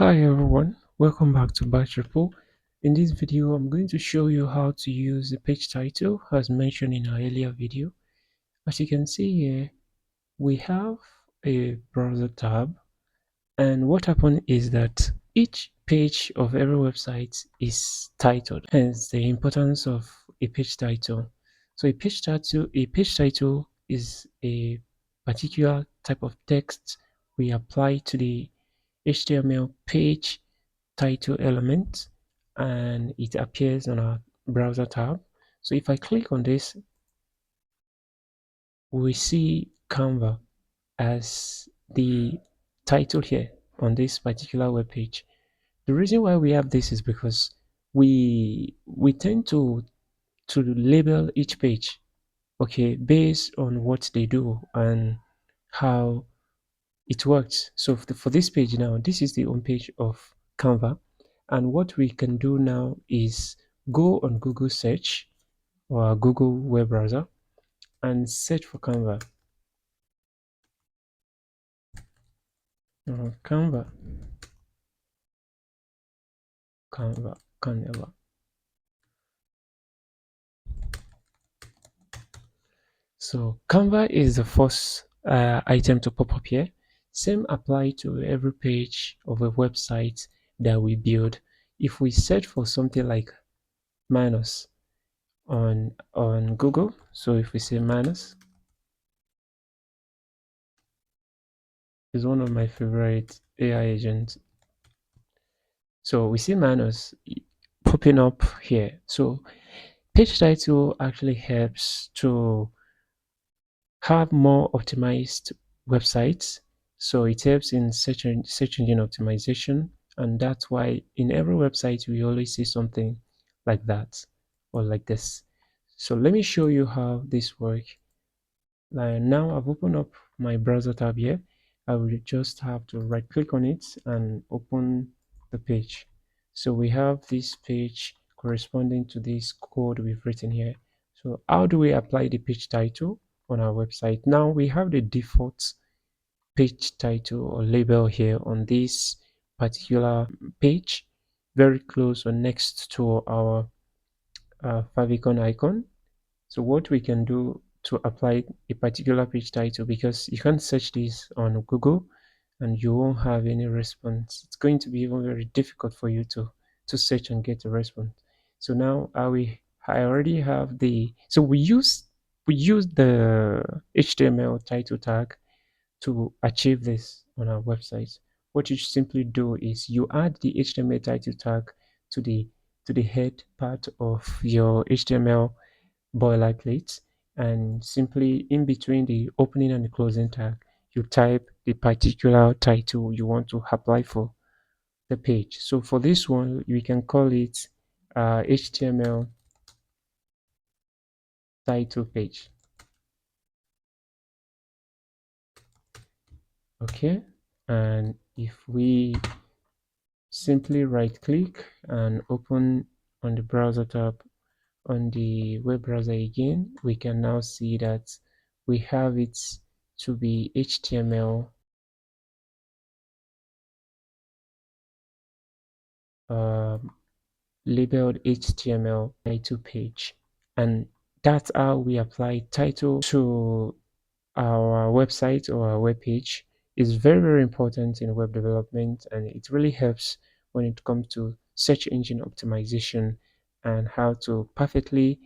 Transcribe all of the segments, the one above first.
Hi everyone, welcome back to ByteRipple. In this video, I'm going to show you how to use the page title as mentioned in our earlier video. As you can see here, we have a browser tab, and what happened is that each page of every website is titled, hence the importance of a page title. So a page title is a particular type of text we apply to the HTML page title element, and it appears on our browser tab. So if I click on this, we see Canva as the title here on this particular web page. The reason why we have this is because we tend to label each page, okay, based on what they do and how it works. So for this page now, this is the home page of Canva, and what we can do now is go on Google search or Google web browser and search for Canva. Canva, Canva. So Canva is the first item to pop up here. Same apply to every page of a website that we build. If we search for something like minus on Google, so if we say minus, is one of my favorite AI agents. So we see minus popping up here. So page title actually helps to have more optimized websites. So it helps in search engine optimization, and that's why in every website we always see something like that or like this. So let me show you how this works. Now I've opened up my browser tab here. I will just have to right click on it and open the page. So we have this page corresponding to this code we've written here. So how do we apply the page title on our website? Now we have the default page title or label here on this particular page, very close or next to our favicon icon. So what we can do to apply a particular page title, because you can't search this on Google and you won't have any response. It's going to be even very difficult for you to search and get a response. So now I already have we use the HTML title tag to achieve this on our website. What you simply do is you add the HTML title tag to the head part of your HTML boilerplate, and simply in between the opening and the closing tag, you type the particular title you want to apply for the page. So for this one, we can call it HTML title page. Okay, and if we simply right click and open on the browser tab on the web browser again, we can now see that we have it to be HTML labeled HTML title page, and that's how we apply title to our website or our web page. Is very, very important in web development, and it really helps when it comes to search engine optimization and how to perfectly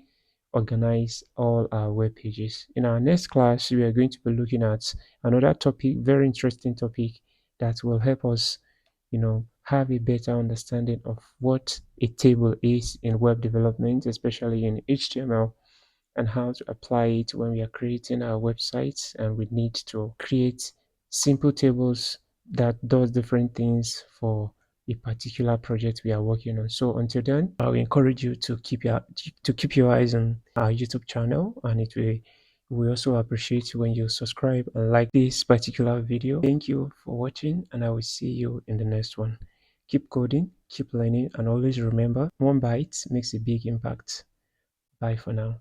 organize all our web pages. In our next class, we are going to be looking at another topic, very interesting topic that will help us, have a better understanding of what a table is in web development, especially in HTML, and how to apply it when we are creating our websites and we need to create simple tables that does different things for a particular project we are working on. So until then, I will encourage you to keep your eyes on our YouTube channel, and we also appreciate when you subscribe and like this particular video. Thank you for watching, and I will see you in the next one. Keep coding, keep learning, and always remember, one byte makes a big impact. Bye for now.